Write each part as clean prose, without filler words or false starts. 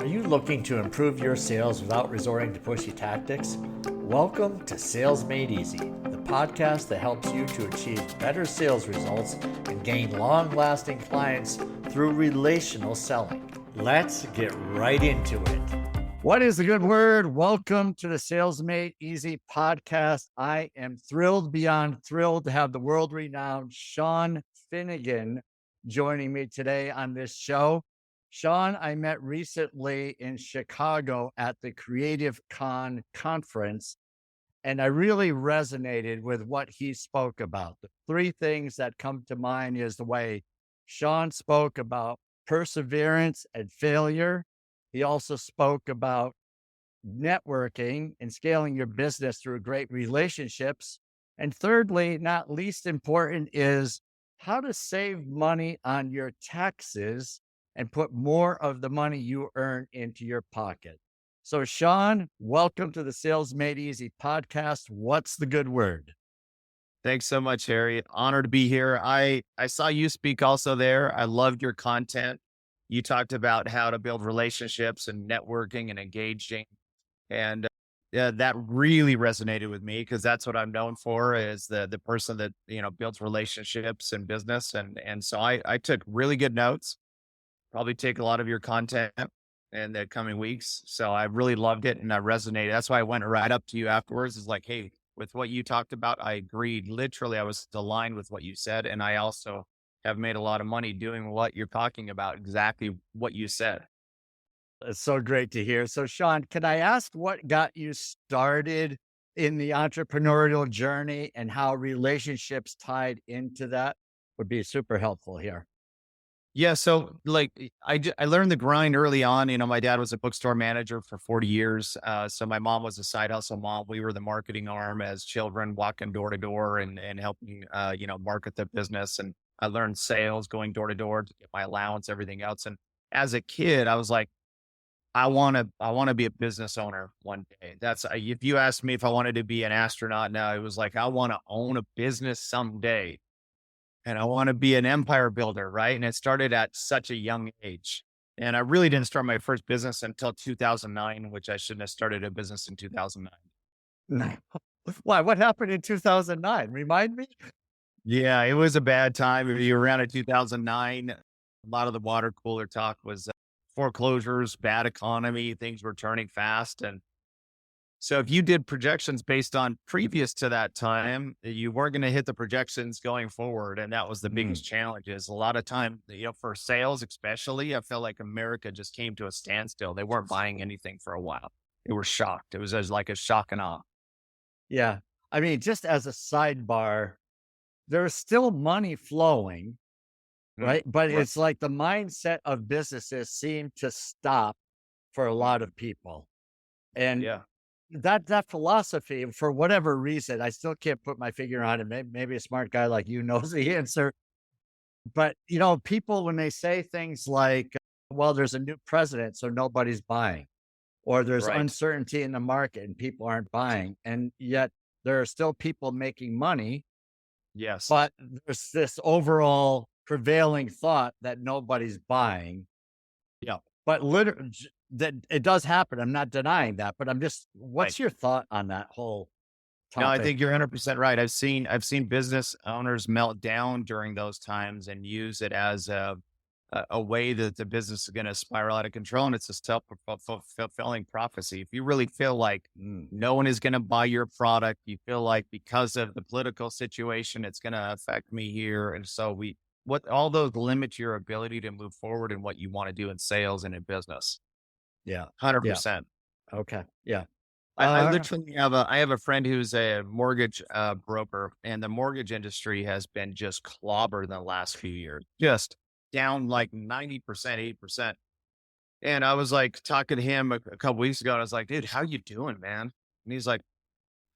Are you looking to improve your sales without resorting to pushy tactics? Welcome to Sales Made Easy, the podcast that helps you to achieve better sales results and gain long-lasting clients through relational selling. Let's get right into it. What is the good word? Welcome to the Sales Made Easy podcast. I am thrilled beyond thrilled to have the world-renowned Shawn Finnegan joining me today on this show. Shawn, I met recently in Chicago at the Creative Con conference, and I really resonated with what he spoke about. The three things that come to mind is the way Shawn spoke about perseverance and failure. He also spoke about networking and scaling your business through great relationships. And thirdly, not least important, is how to save money on your taxes and put more of the money you earn into your pocket. So, Shawn, welcome to the Sales Made Easy podcast. What's the good word? Thanks so much, Harry. Honored to be here. I saw you speak also there. I loved your content. You talked about how to build relationships and networking and engaging. And yeah, that really resonated with me because that's what I'm known for, is the person that, builds relationships and business. And so I took really good notes. Probably take a lot of your content in the coming weeks. So I really loved it and I resonated. That's why I went right up to you afterwards. Is like, hey, with what you talked about, I agreed. Literally, I was aligned with what you said. And I also have made a lot of money doing what you're talking about, exactly what you said. It's so great to hear. So, Shawn, can I ask what got you started in the entrepreneurial journey and how relationships tied into that? Would be super helpful here. Yeah. So I learned the grind early on. My dad was a bookstore manager for 40 years. So my mom was a side hustle mom. We were the marketing arm as children, walking door to door and helping, market the business. And I learned sales, going door to door to get my allowance, everything else. And as a kid, I was like, I want to be a business owner one day. If you asked me if I wanted to be an astronaut now, it was like, I want to own a business someday. And I want to be an empire builder, right? And it started at such a young age. And I really didn't start my first business until 2009, which I shouldn't have started a business in 2009. No. Why? What happened in 2009? Remind me? Yeah, it was a bad time. If you were around in 2009, a lot of the water cooler talk was foreclosures, bad economy, things were turning fast. And so if you did projections based on previous to that time, you weren't going to hit the projections going forward. And that was the biggest challenge. Is a lot of time, for sales, especially, I felt like America just came to a standstill. They weren't buying anything for a while. They were shocked. It was as like a shock and awe. Yeah. I mean, just as a sidebar, there's still money flowing, right? But Right. it's like the mindset of businesses seem to stop for a lot of people. And Yeah. that philosophy, for whatever reason, I still can't put my finger on it. Maybe a smart guy like you knows the answer. But, people, when they say things like, well, there's a new president, so nobody's buying, or there's Right. uncertainty in the market and people aren't buying. And yet there are still people making money, Yes. but there's this overall prevailing thought that nobody's buying. Yeah. But literally, that it does happen. I'm not denying that, but Right. what's your thought on that whole No, I topic? think you're 100% right. I've seen business owners melt down during those times and use it as a way that the business is going to spiral out of control. And it's a self-fulfilling prophecy. If you really feel like no one is going to buy your product, you feel like because of the political situation, it's going to affect me here. And so all those limit your ability to move forward in what you want to do in sales and in business. Yeah. Yeah. 100%. Okay. Yeah. I Uh, literally have a friend who's a mortgage broker, and the mortgage industry has been just clobbered in the last few years, just down like 90%, 80%. And I was like talking to him a couple weeks ago, and I was like, dude, how you doing, man? And he's like,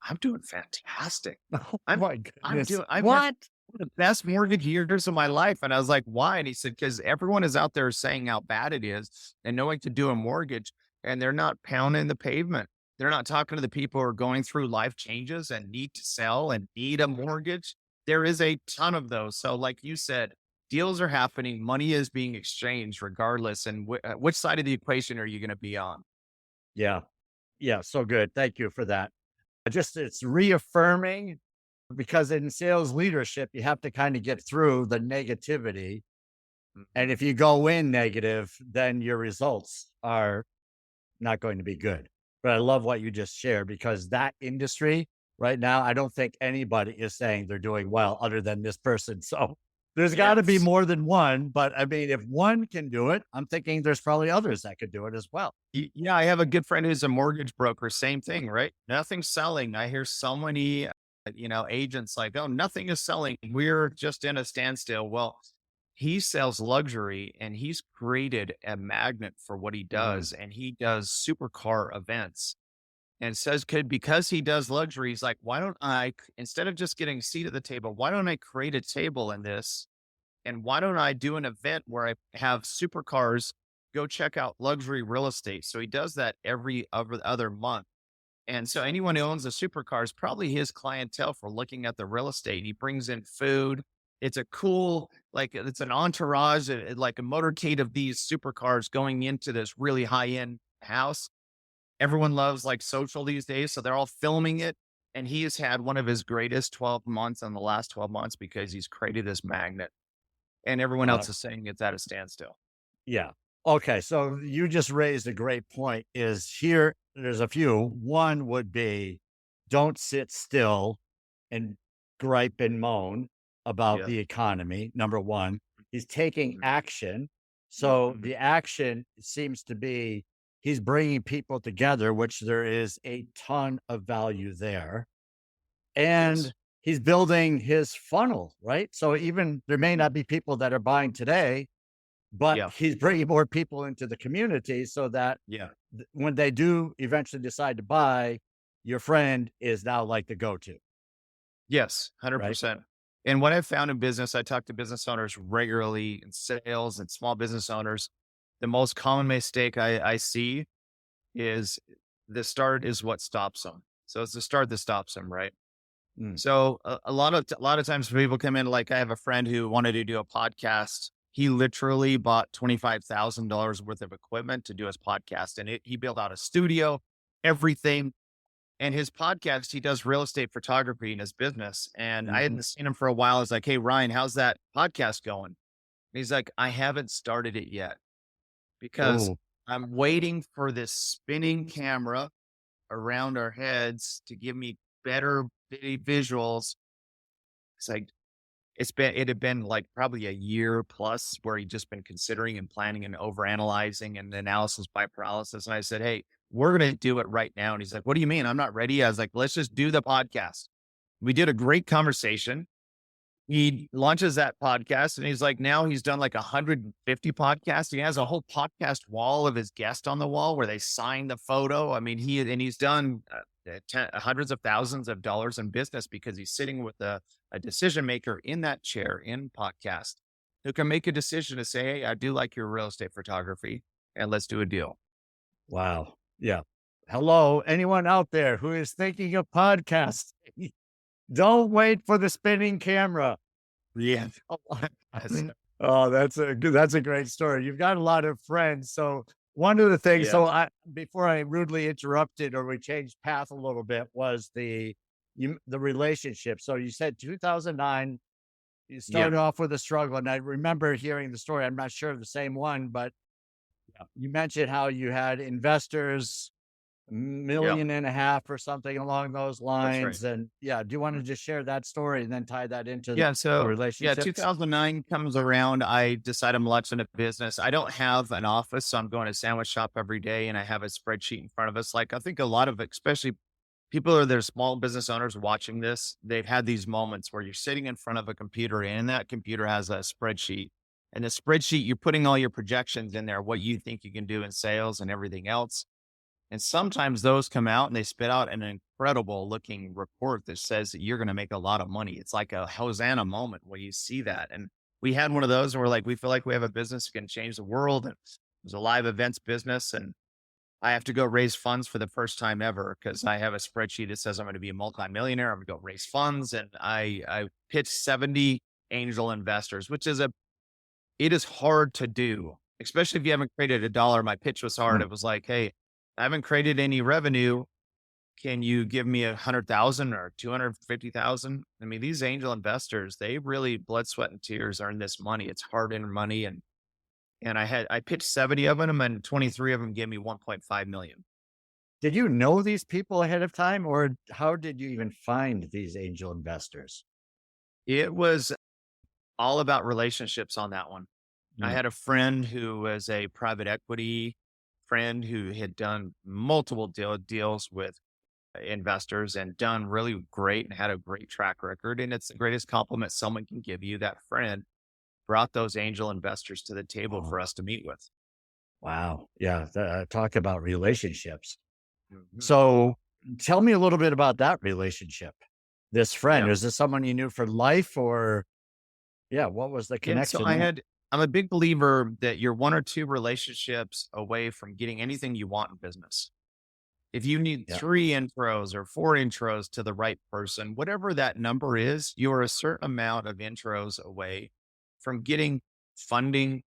I'm doing fantastic. oh I'm my I'm goodness. doing I've had What? one of the best mortgage years of my life. And I was like, why? And he said, because everyone is out there saying how bad it is and knowing to do a mortgage, and they're not pounding the pavement. They're not talking to the people who are going through life changes and need to sell and need a mortgage. There is a ton of those. So like you said, deals are happening. Money is being exchanged regardless. And which side of the equation are you going to be on? Yeah. Yeah. So good. Thank you for that. Just it's reaffirming because in sales leadership, you have to kind of get through the negativity. And Mhm. if you go in negative, then your results are not going to be good. But I love what you just shared because that industry right now, I don't think anybody is saying they're doing well other than this person. So there's got to be Yes. more than one. But I mean, if one can do it, I'm thinking there's probably others that could do it as well. Yeah, I have a good friend who's a mortgage broker. Same thing, right? Nothing's selling. I hear so many, agents like, "Oh, nothing is selling. We're just in a standstill." Well, he sells luxury, and he's created a magnet for what he Mhm. does, and he does supercar events. And says, "Could because he does luxury, he's like, why don't instead of just getting a seat at the table, why don't I create a table in this and why don't I do an event where I have supercars go check out luxury real estate?" So he does that every other month. And so anyone who owns a supercar is probably his clientele for looking at the real estate. He brings in food. It's a cool, like it's an entourage, like a motorcade of these supercars going into this really high end house. Everyone loves like social these days. So they're all filming it. And he has had one of his greatest 12 months in the last 12 months because he's created this magnet and everyone Uh, else is saying it's at a standstill. yeah. Okay. So you just raised a great point. Is here, there's a few. One would be don't sit still and gripe and moan about Yeah. the economy. Number one, he's taking Mhm. action. So Mhm. the action seems to be he's bringing people together, which there is a ton of value there. And Yes. he's building his funnel, right? So even there may Mhm. not be people that are buying today, but Yeah. he's bringing more people into the community so that Yeah. when they do eventually decide to buy, your friend is now like the go-to, Yes. right? 100%. And what I've found in business, I talk to business owners regularly in sales and small business owners. The most common mistake I see is the start is what stops them. So it's the start that stops them, right? Mm, So a lot of times people come in, like I have a friend who wanted to do a podcast. He literally bought $25,000 worth of equipment to do his podcast, and he built out a studio, everything. And his podcast, he does real estate photography in his business. And I mhm. hadn't seen him for a while. I was like, "Hey Ryan, how's that podcast going?" And he's like, "I haven't started it yet because Oh, I'm waiting for this spinning camera around our heads to give me better visuals." It's like it had been like probably a year plus where he'd just been considering and planning and overanalyzing and analysis by paralysis. And I said, "Hey, we're gonna do it right now." And he's like, "What do you mean? I'm not ready." I was like, "Let's just do the podcast." We did a great conversation. He launches that podcast and he's like, now he's done like 150 podcasts. He has a whole podcast wall of his guest on the wall where they sign the photo. I mean, he's done hundreds of thousands of dollars in business because he's sitting with a decision maker in that chair in podcast who can make a decision to say, "Hey, I do like your real estate photography and let's do a deal." wow. Yeah. Hello, anyone out there who is thinking of podcasts? Don't wait for the spinning camera. Yeah. Yes. Oh, that's a great story. You've got a lot of friends. So one of the things, Yeah. so I before I rudely interrupted or we changed path a little bit was the relationship. So you said 2009, you Yeah. started off with a struggle, and I remember hearing the story. I'm not sure of the same one, but you mentioned how you had investors, Yeah. 1.5 million or something along those That's right. lines. And yeah, do you want to just share that story and then tie that into Yeah, the so yeah, relationships? 2009 comes around. I decide I'm launching a business. I don't have an office, so I'm going to sandwich shop every day, and I have a spreadsheet in front of us. Like I think a lot of, especially people who are their small business owners watching this, they've had these moments where you're sitting in front of a computer, and that computer has a spreadsheet. And the spreadsheet, you're putting all your projections in there, what you think you can do in sales and everything else. And sometimes those come out and they spit out an incredible looking report that says that you're going to make a lot of money. It's like a Hosanna moment where you see that. And we had one of those and we're like, we feel like we have a business that can change the world. And it was a live events business. And I have to go raise funds for the first time ever because I have a spreadsheet that says I'm going to be a multimillionaire. I'm going to go raise funds. And I pitched 70 angel investors, which is a it is hard to do, especially if you haven't created a dollar. My pitch was hard. Mm. It was like, hey, I haven't created any revenue. Can you give me 100,000 or 250,000? I mean, these angel investors, they really blood, sweat, and tears earn this money. It's hard earned money. And I pitched 70 of them and 23 of them gave me 1.5 million. Did you know these people ahead of time, or how did you even find these angel investors? It was all about relationships on that one. I Mm. had a friend who was a private equity friend who had done multiple deals with investors and done really great and had a great track record. And it's the greatest compliment someone can give you. That friend brought those angel investors to the table Oh, for us to meet with. wow. Yeah. Talk about relationships. Mhm. So tell me a little bit about that relationship. This friend, Yeah. is this someone you knew for life, or yeah, what was the Yeah. So connection there? I'm a big believer that you're one or two relationships away from getting anything you want in business. If you need Yeah. 3 intros or 4 intros to the right person, whatever that number is, you're a certain amount of intros away from getting funding,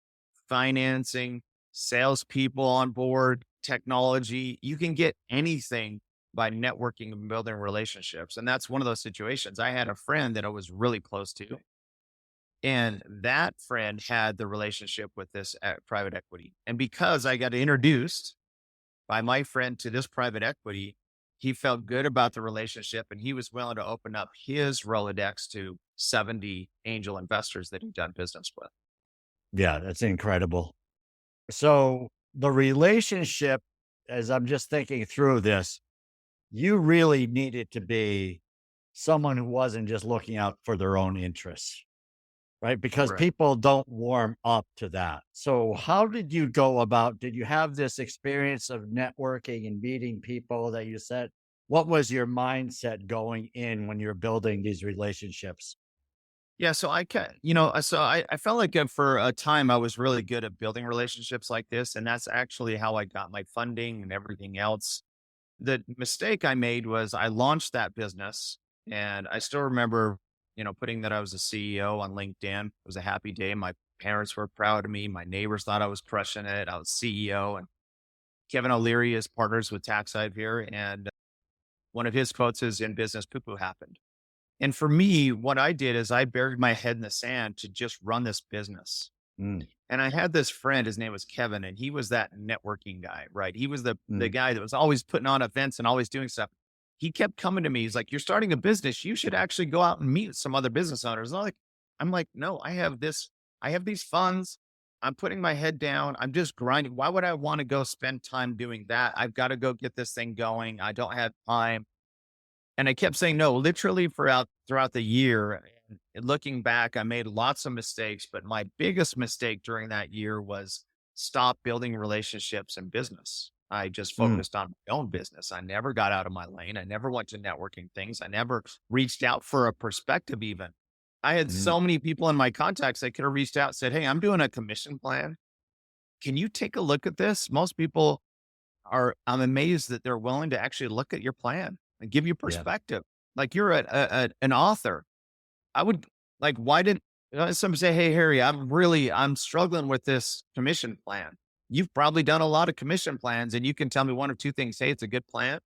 financing, salespeople on board, technology. You can get anything by networking and building relationships. And that's one of those situations. I had a friend that I was really close to, and that friend had the relationship with this private equity. And because I got introduced by my friend to this private equity, he felt good about the relationship and he was willing to open up his Rolodex to 70 angel investors that he'd done business with. Yeah. That's incredible. So the relationship, as I'm just thinking through this, you really needed to be someone who wasn't just looking out for their own interests, right? Because Right. people don't warm up to that. So how did you go about, did you have this experience of networking and meeting people that you said? What was your mindset going in when you're building these relationships? Yeah. So I felt like for a time I was really good at building relationships like this. And that's actually how I got my funding and everything else. The mistake I made was I launched that business and I still remember, putting that I was a CEO on LinkedIn. It was a happy day. My parents were proud of me. My neighbors thought I was crushing it. I was CEO, and Kevin O'Leary is partners with TaxSide here. And one of his quotes is, in business, poo poo happened. And for me, what I did is I buried my head in the sand to just run this business. Mm, And I had this friend, his name was Kevin, and he was that networking guy, right? He was the mm, guy that was always putting on events and always doing stuff. He kept coming to me. He's like, "You're starting a business. You should actually go out and meet some other business owners." And I'm like, "No, I have these funds. I'm putting my head down. I'm just grinding. Why would I want to go spend time doing that? I've got to go get this thing going. I don't have time." And I kept saying no, literally throughout the year. And looking back, I made lots of mistakes, but my biggest mistake during that year was stop building relationships in business. I just mm, focused on my own business. I never got out of my lane. I never went to networking things. I never reached out for a perspective, even. I had mm. so many people in my contacts that could have reached out and said, "Hey, I'm doing a commission plan. Can you take a look at this?" Most people I'm amazed that they're willing to actually look at your plan and give you Yeah. perspective. Like you're an author. I would like, why didn't some say, "Hey, Harry, I'm struggling with this commission plan." You've probably done a lot of commission plans and you can tell me one of two things. Hey, it's a good plan.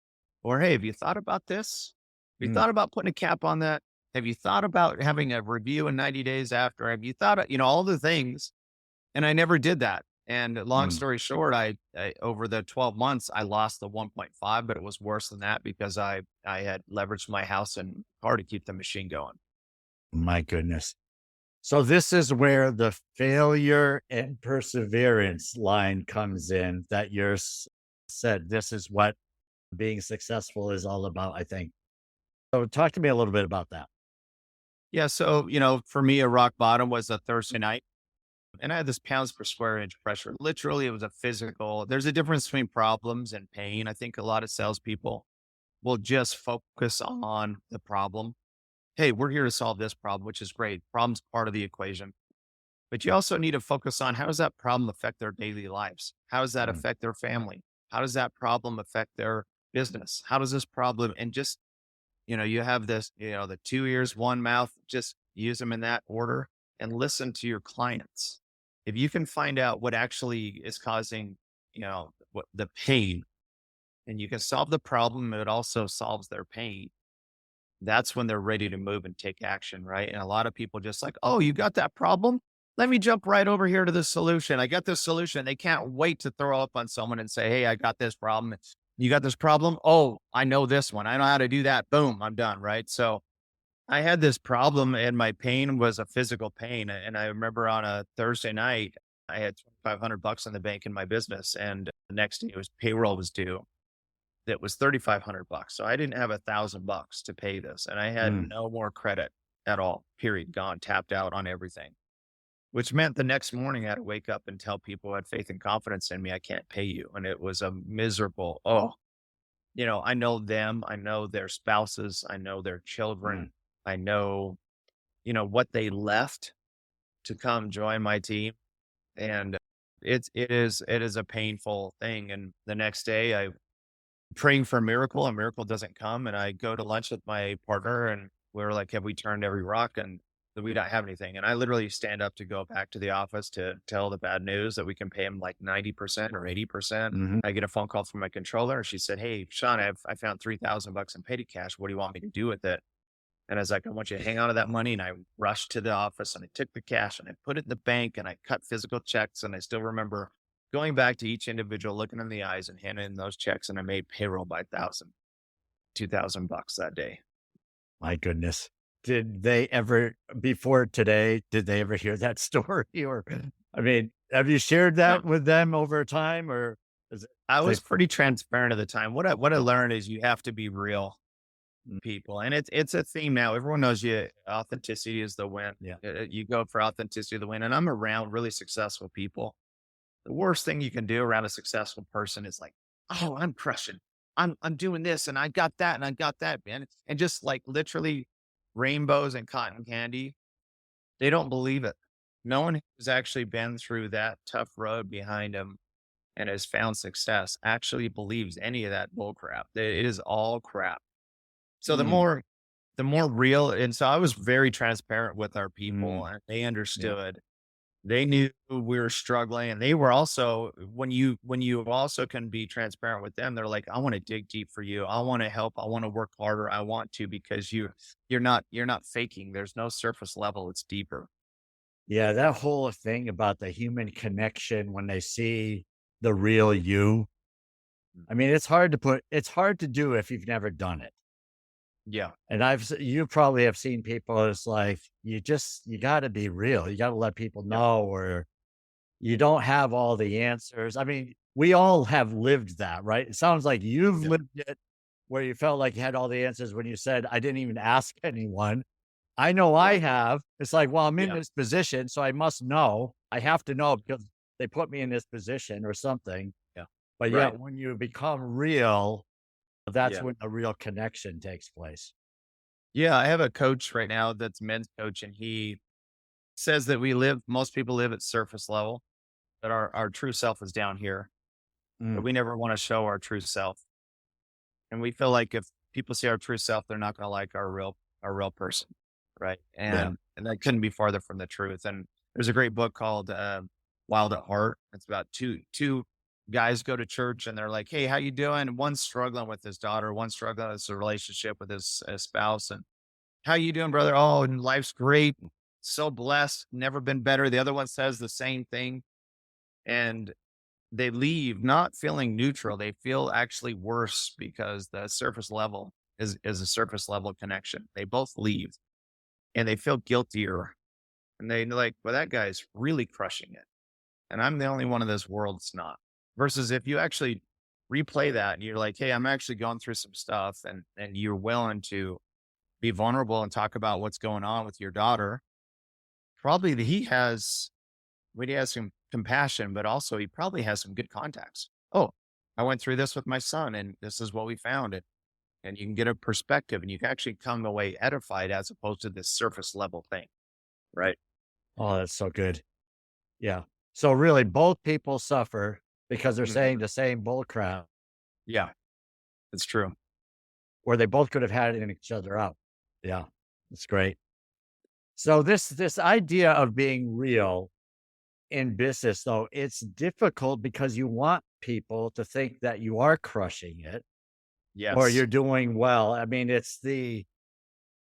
Or, hey, have you thought about this? Have you Mm, thought about putting a cap on that? Have you thought about having a review in 90 days after? Have you thought, all the things, and I never did that. And long mm. story short, I over the 12 months, I lost the 1.5, but it was worse than that because I had leveraged my house and car to keep the machine going. My goodness. So this is where the failure and perseverance line comes in, that said, this is what being successful is all about, I think. So talk to me a little bit about that. Yeah. So, for me, a rock bottom was a Thursday night. And I had this pounds per square inch pressure. Literally, it was a physical. There's a difference between problems and pain. I think a lot of salespeople will just focus on the problem. Hey, we're here to solve this problem, which is great. Problem's part of the equation. But you also need to focus on, how does that problem affect their daily lives? How does that Mm, affect their family? How does that problem affect their business? How does this problem, and just, you have this, the two ears, one mouth, just use them in that order and listen to your clients. if you can find out what actually is causing, what the pain, and you can solve the problem, it also solves their pain. That's when they're ready to move and take action, right? And a lot of people just like, oh, you got that problem? Let me jump right over here to the solution. I got this solution. They can't wait to throw up on someone and say, hey, I got this problem. You got this problem? Oh, I know this one. I know how to do that. Boom, I'm done, right? So I had this problem and my pain was a physical pain. And I remember on a Thursday night, I had $2,500 in the bank in my business. And the next day it was payroll was due. That was $3,500. So I didn't have $1,000 to pay this. And I had Mm. no more credit at all, period, gone, tapped out on everything, which meant the next morning I had to wake up and tell people who had faith and confidence in me, I can't pay you. And it was a miserable, I know them, I know their spouses, I know their children, Mm. I know, what they left to come join my team. And it is a painful thing. And the next day I praying for a miracle doesn't come. And I go to lunch with my partner and we're like, have we turned every rock? And we don't have anything. And I literally stand up to go back to the office to tell the bad news that we can pay him like 90% or 80%. Mhm. I get a phone call from my controller and she said, hey, Sean, I found $3,000 in petty cash. What do you want me to do with it? And I was like, I want you to hang on to that money. And I rushed to the office and I took the cash and I put it in the bank and I cut physical checks. And I still remember going back to each individual, looking in the eyes and handing in those checks. And I made payroll by 2,000 bucks that day. My goodness. Did they ever before today, did they ever hear that story? Or, I mean, have you shared No, that with them over time, or is it I they was pretty transparent at the time. What I oh, learned is you have to be real mm, people. And it's a theme now. Everyone knows authenticity is the win. yeah. You go for authenticity the win. And I'm around really successful people. The worst thing you can do around a successful person is like, "Oh, I'm crushing. I'm doing this and I got that and I got that, man." And just like literally rainbows and cotton candy, they don't believe it. No one who's actually been through that tough road behind them and has found success actually believes any of that bull crap. It is all crap. So the Mm, more the more real, and so I was very transparent with our people mm, and they yeah. understood. They knew we were struggling and they were also when you also can be transparent with them, they're like, I want to dig deep for you. I want to help. I want to work harder. I want to because you're not faking. There's no surface level. It's deeper. Yeah, that whole thing about the human connection when they see the real you. Mm. I mean, it's hard to do if you've never done it. Yeah. And you probably have seen people, it's like, you gotta be real. You gotta let people Yep. know, or you don't have all the answers. I mean, we all have lived that, right? It sounds like you've Yep. lived it where you felt like you had all the answers when you said, I didn't even ask anyone. I know I Right. have. It's like, well, I'm in Yeah. this position, so I must know. I have to know because they put me in this position or something. Yeah. But Right. yet when you become real, that's Yeah. when the real connection takes place. Yeah. I have a coach right now that's men's coach, and he says that most people live at surface level, that our true self is down here, but Mm, we never want to show our true self. And we feel like if people see our true self, they're not going to like our real person, right? yeah. And that couldn't be farther from the truth. And there's a great book called Wild at Heart. It's about two guys go to church and they're like, "Hey, how you doing?" One's struggling with his daughter, one's struggling with a relationship with his spouse, and how you doing, brother? Oh, and life's great, so blessed, never been better. The other one says the same thing, and they leave not feeling neutral. They feel actually worse because the surface level is a surface level connection. They both leave and they feel guiltier. And they're like, well, that guy's really crushing it. And I'm the only one in this world that's not. Versus if you actually replay that and you're like, hey, I'm actually going through some stuff, and you're willing to be vulnerable and talk about what's going on with your daughter, probably he has some compassion, but also he probably has some good contacts. Oh, I went through this with my son and this is what we found. And you can get a perspective and you can actually come away edified as opposed to this surface level thing. Right. Oh, that's so good. Yeah. So really both people suffer because they're Mhm. saying the same bull crap, Yeah, it's true. where they both could have had it in each other out. Yeah. That's great. So this idea of being real, in business, though, it's difficult because you want people to think that you are crushing it or Yes. you're doing well. I mean, I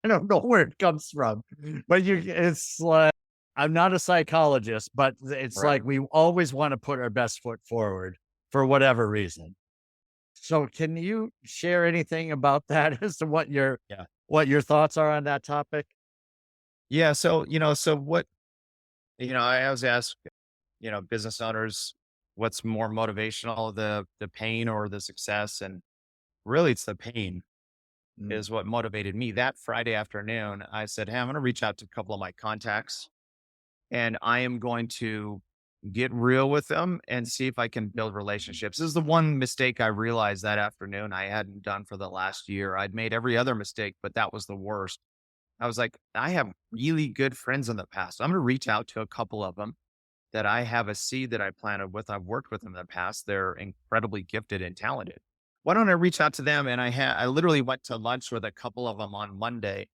don't know where it comes from, but it's like, I'm not a psychologist, but it's Right. like we always want to put our best foot forward for whatever reason. So can you share anything about that as to Yeah. what your thoughts are on that topic? Yeah. So, so what, I always ask, business owners, what's more motivational, the pain or the success? And really it's the pain Mm, is what motivated me. That Friday afternoon, I said, hey, I'm going to reach out to a couple of my contacts and I am going to get real with them and see if I can build relationships. This is the one mistake I realized that afternoon I hadn't done for the last year. I'd made every other mistake, but that was the worst. I was like, I have really good friends in the past. I'm going to reach out to a couple of them that I have a seed that I planted with. I've worked with them in the past. They're incredibly gifted and talented. Why don't I reach out to them? And I literally went to lunch with a couple of them on Monday,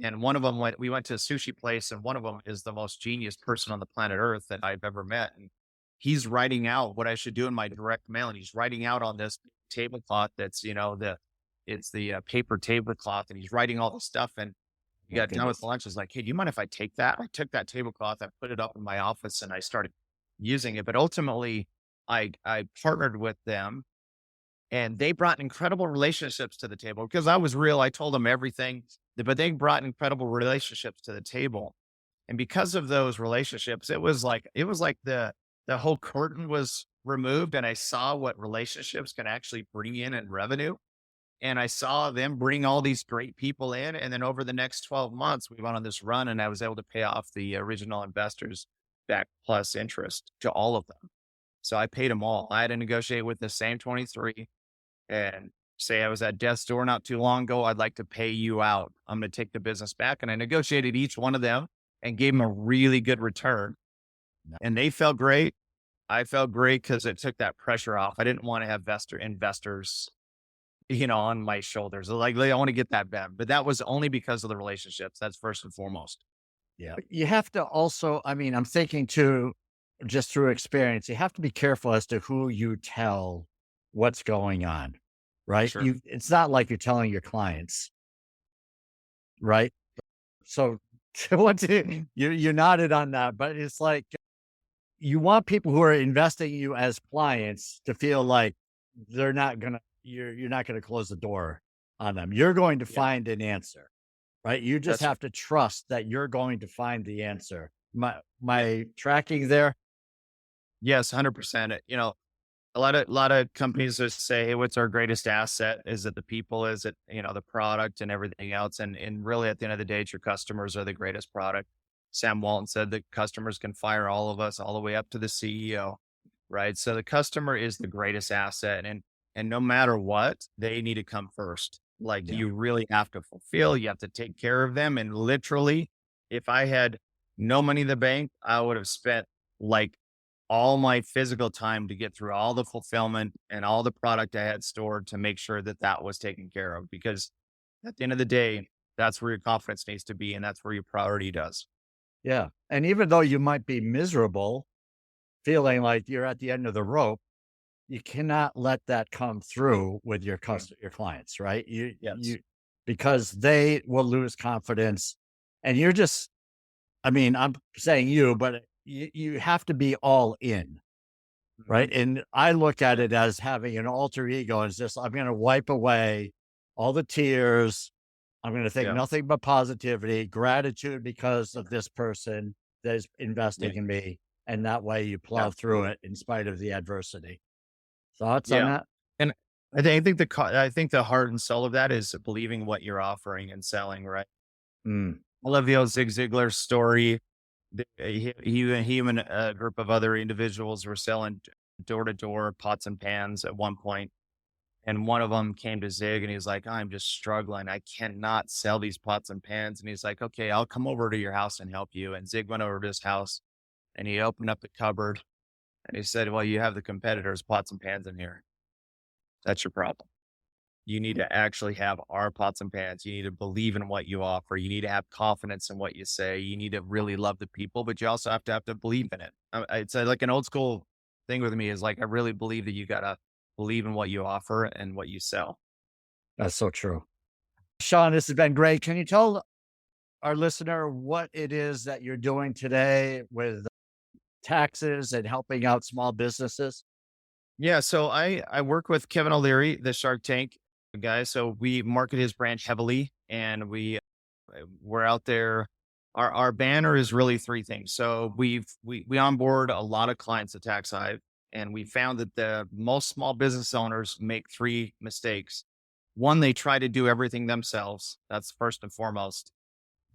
and one of them we went to a sushi place, and one of them is the most genius person on the planet Earth that I've ever met. And he's writing out what I should do in my direct mail. And he's writing out on this tablecloth that's, it's the paper tablecloth, and he's writing all the stuff. And we my got done with goodness. lunch. I was like, hey, do you mind if I take that? I took that tablecloth, I put it up in my office and I started using it. But ultimately, I partnered with them and they brought incredible relationships to the table because I was real. I told them everything, but they brought incredible relationships to the table. And because of those relationships, it was like the whole curtain was removed and I saw what relationships can actually bring in revenue. And I saw them bring all these great people in. And then over the next 12 months, we went on this run and I was able to pay off the original investors back plus interest to all of them. So I paid them all. I had to negotiate with the same 23 and say I was at death's door not too long ago. I'd like to pay you out. I'm going to take the business back. And I negotiated each one of them and gave them a really good return. No. And they felt great. I felt great because it took that pressure off. I didn't want to have investors on my shoulders. Like, I want to get that bad. But that was only because of the relationships. That's first and foremost. Yeah. You have to also, I mean, I'm thinking too, just through experience, you have to be careful as to who you tell what's going on, right? Sure. It's not like you're telling your clients, right? So you nodded on that, but it's like you want people who are investing in you as clients to feel like you're not gonna close the door on them. You're going to Yeah. find an answer, right? You just That's have to trust that you're going to find the answer. yeah. My tracking there? Yes, 100%. A lot of companies just say, hey, what's our greatest asset? Is it the people? Is it, the product and everything else? And really at the end of the day, it's your customers are the greatest product. Sam Walton said that customers can fire all of us all the way up to the CEO, right? So the customer is the greatest asset. And no matter what, they need to come first. Like Yeah. you really have to fulfill, you have to take care of them. And literally, if I had no money in the bank, I would have spent like all my physical time to get through all the fulfillment and all the product I had stored to make sure that that was taken care of. Because at the end of the day, that's where your confidence needs to be. And that's where your priority does. Yeah. And even though you might be miserable, feeling like you're at the end of the rope, you cannot let that come through with your clients, right? Yes. Because they will lose confidence and you're just, I mean, I'm saying you, but you have to be all in, right? Mhm. And I look at it as having an alter ego is just, I'm going to wipe away all the tears. I'm going to think Yeah. nothing but positivity, gratitude because of this person that is Yeah. investing in me. And that way you plow through Absolutely. it in spite of the adversity. Thoughts on Yeah. that? And I think the heart and soul of that is believing what you're offering and selling, right? Mm, I love the old Zig Ziglar story. He and a group of other individuals were selling door to door pots and pans at one point, and one of them came to Zig and he's like, "I'm just struggling. I cannot sell these pots and pans." And he's like, "Okay, I'll come over to your house and help you." And Zig went over to his house and he opened up the cupboard and he said, "Well, you have the competitors' pots and pans in here. That's your problem. You need to actually have our pots and pans. You need to believe in what you offer. You need to have confidence in what you say. You need to really love the people, but you also have to believe in it. It's like an old school thing with me is like, I really believe that you got to believe in what you offer and what you sell. That's so true. Shawn, this has been great. Can you tell our listener what it is that you're doing today with taxes and helping out small businesses? Yeah. So I work with Kevin O'Leary, the Shark Tank guy. So we market his brand heavily and we're out there. Our banner is really three things. So we onboard a lot of clients at Tax Hive, and we found that the most small business owners make three mistakes. One, they try to do everything themselves. That's first and foremost.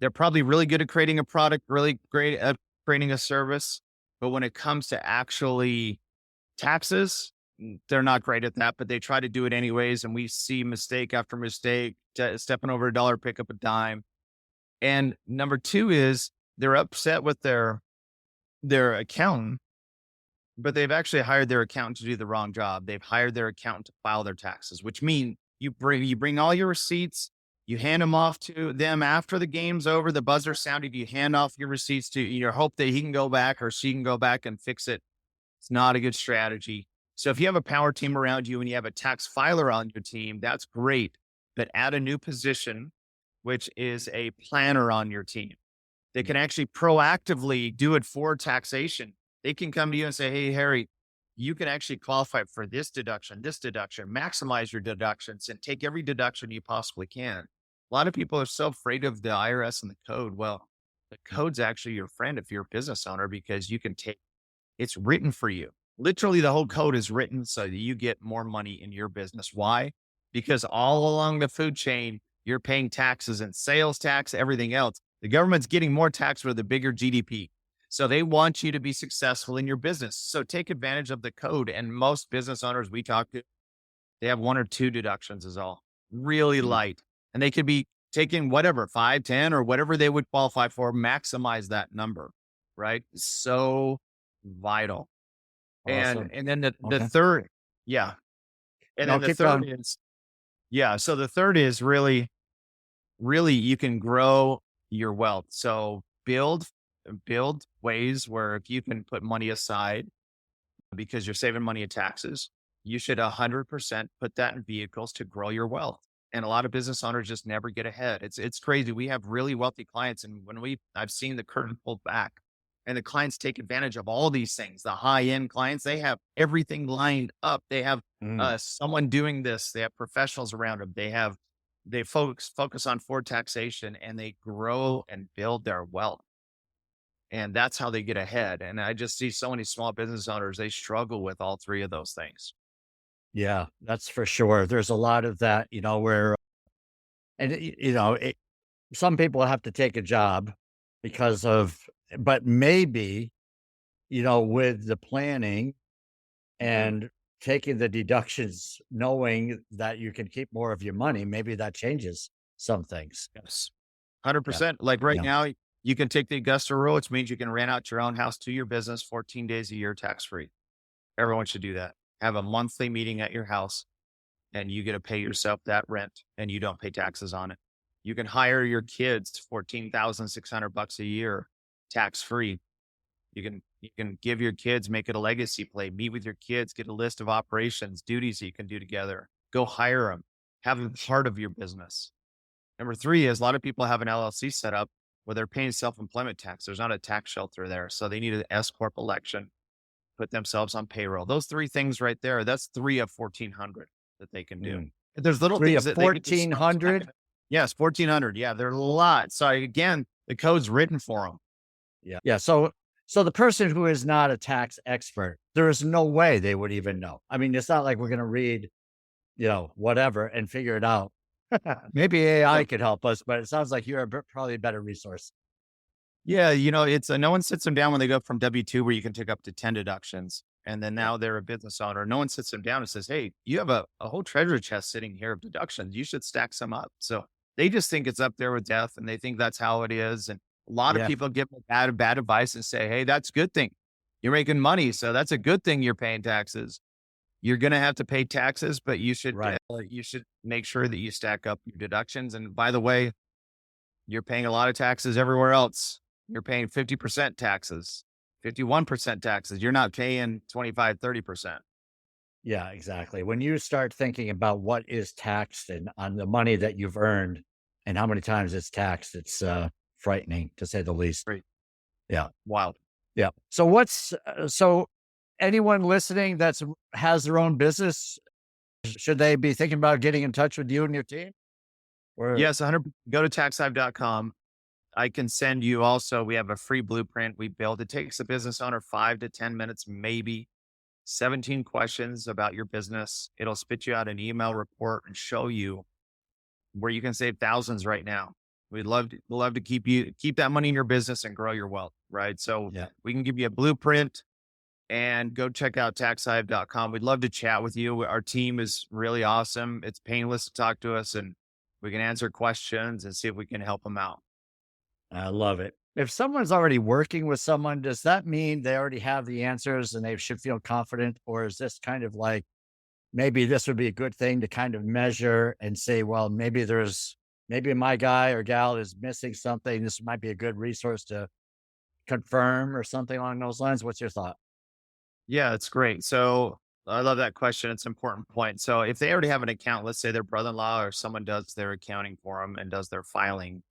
They're probably really good at creating a product, really great at creating a service, but when it comes to actually taxes, they're not great at that, but they try to do it anyways. And we see mistake after mistake, stepping over a dollar, pick up a dime. And number two is they're upset with their accountant, but they've actually hired their accountant to do the wrong job. They've hired their accountant to file their taxes, which means you bring all your receipts, you hand them off to them after the game's over, the buzzer sounded, you hand off your receipts to your hope that he can go back or she can go back and fix it. It's not a good strategy. So if you have a power team around you and you have a tax filer on your team, that's great. But add a new position, which is a planner on your team. They can actually proactively do it for taxation. They can come to you and say, hey, Harry, you can actually qualify for this deduction, maximize your deductions and take every deduction you possibly can. A lot of people are so afraid of the IRS and the code. Well, the code's actually your friend if you're a business owner because you can take it's written for you. Literally, the whole code is written so that you get more money in your business. Why? Because all along the food chain, you're paying taxes and sales tax, everything else. The government's getting more tax with a bigger GDP. So they want you to be successful in your business. So take advantage of the code. And most business owners we talk to, they have one or two deductions is all really light. And they could be taking whatever, 5, 10, or whatever they would qualify for, maximize that number, right? So vital. Awesome. And then the Okay. third, yeah. And No, then the keep third going. is, yeah. So the third is really, really you can grow your wealth. So build ways where if you can put money aside because you're saving money in taxes, you should 100% put that in vehicles to grow your wealth. And a lot of business owners just never get ahead. It's crazy. We have really wealthy clients, and I've seen the curtain pulled back, and the clients take advantage of all these things. The high end clients, they have everything lined up. They have someone doing this. They have professionals around them. They focus on forward taxation, and they grow and build their wealth. And that's how they get ahead. And I just see so many small business owners, they struggle with all three of those things. Yeah, that's for sure. There's a lot of that, where, and some people have to take a job but maybe, with the planning and taking the deductions, knowing that you can keep more of your money, maybe that changes some things. Yes. Yeah. 100%. Like right Yeah. now, you can take the Augusta rule, which means you can rent out your own house to your business 14 days a year tax free. Everyone should do that. Have a monthly meeting at your house and you get to pay yourself that rent and you don't pay taxes on it. You can hire your kids $14,600 a year tax free. You can give your kids, make it a legacy play, meet with your kids, get a list of operations, duties that you can do together, go hire them, have them part of your business. Number three is a lot of people have an LLC set up where they're paying self-employment tax. There's not a tax shelter there. So they need an S Corp election, put themselves on payroll. Those three things right there, that's 3 of 1,400 that they can do. There's little 3 things of that they can do. 1,400? Yes, 1,400. Yeah, there are a lot. So again, the code's written for them. Yeah. Yeah. So the person who is not a tax expert, there is no way they would even know. I mean, it's not like we're going to read, whatever and figure it out. Maybe AI could help us, but it sounds like you're probably a better resource. Yeah, it's no one sits them down when they go from W-2 where you can take up to 10 deductions. And then now they're a business owner. No one sits them down and says, hey, you have a whole treasure chest sitting here of deductions. You should stack some up. So they just think it's up there with death and they think that's how it is. And a lot of people give bad advice and say, hey, that's a good thing. You're making money. So that's a good thing you're paying taxes. You're going to have to pay taxes, but Right. you should make sure that you stack up your deductions. And by the way, you're paying a lot of taxes everywhere else. You're paying 50% taxes, 51% taxes. You're not paying 25, 30%. Yeah, exactly. When you start thinking about what is taxed and on the money that you've earned and how many times it's taxed, it's frightening to say the least. Right. Yeah. Wild. Yeah. So anyone listening that's has their own business, should they be thinking about getting in touch with you and your team? Or Yes, 100. Go to taxhive.com. I can send you also, we have a free blueprint we built. It takes a business owner 5 to 10 minutes, maybe 17 questions about your business. It'll spit you out an email report and show you where you can save thousands right now. We'd love to keep that money in your business and grow your wealth. Right. So yeah. we can give you a blueprint and go check out taxhive.com. We'd love to chat with you. Our team is really awesome. It's painless to talk to us and we can answer questions and see if we can help them out. I love it. If someone's already working with someone, does that mean they already have the answers and they should feel confident? Or is this kind of like, maybe this would be a good thing to kind of measure and say, well, maybe my guy or gal is missing something. This might be a good resource to confirm or something along those lines. What's your thought? Yeah, it's great. So I love that question. It's an important point. So if they already have an account, let's say their brother-in-law or someone does their accounting for them and does their filing,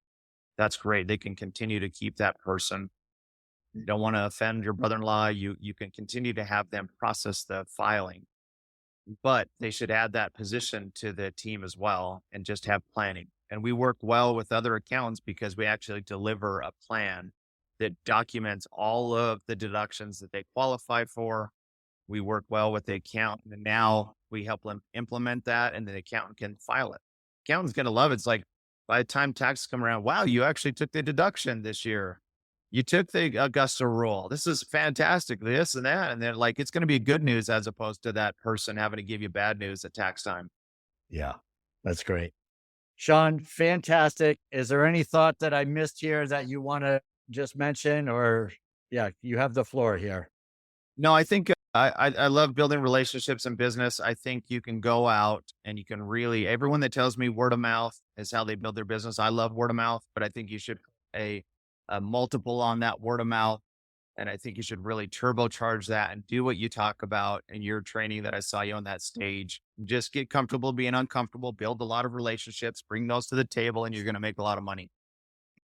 that's great. They can continue to keep that person. You don't want to offend your brother-in-law. You can continue to have them process the filing, but they should add that position to the team as well and just have planning. And we work well with other accountants because we actually deliver a plan that documents all of the deductions that they qualify for. We work well with the accountant and now we help them implement that and the accountant can file it. Accountant's going to love it. It's like by the time taxes come around, wow, you actually took the deduction this year. You took the Augusta rule. This is fantastic. This and that. And then like, it's going to be good news as opposed to that person having to give you bad news at tax time. Yeah, that's great. Shawn, fantastic. Is there any thought that I missed here that you want to just mention or yeah, you have the floor here. No, I think I love building relationships in business. I think you can go out and you can really, everyone that tells me word of mouth is how they build their business. I love word of mouth, but I think you should a multiple on that word of mouth. And I think you should really turbocharge that and do what you talk about in your training that I saw you on that stage. Just get comfortable being uncomfortable, build a lot of relationships, bring those to the table, and you're going to make a lot of money.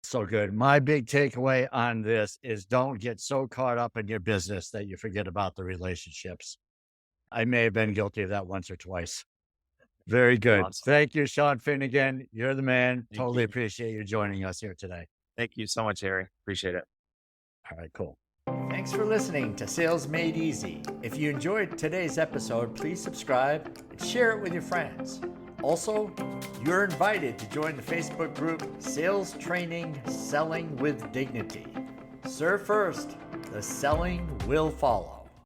So good. My big takeaway on this is don't get so caught up in your business that you forget about the relationships. I may have been guilty of that once or twice. Very good. Awesome. Thank you, Shawn Finnegan. You're the man. Thank Totally you. appreciate you joining us here today. Thank you so much, Harry. Appreciate it. All right, cool. Thanks for listening to Sales Made Easy. If you enjoyed today's episode, please subscribe and share it with your friends. Also, you're invited to join the Facebook group Sales Training Selling with Dignity. Serve first, the selling will follow.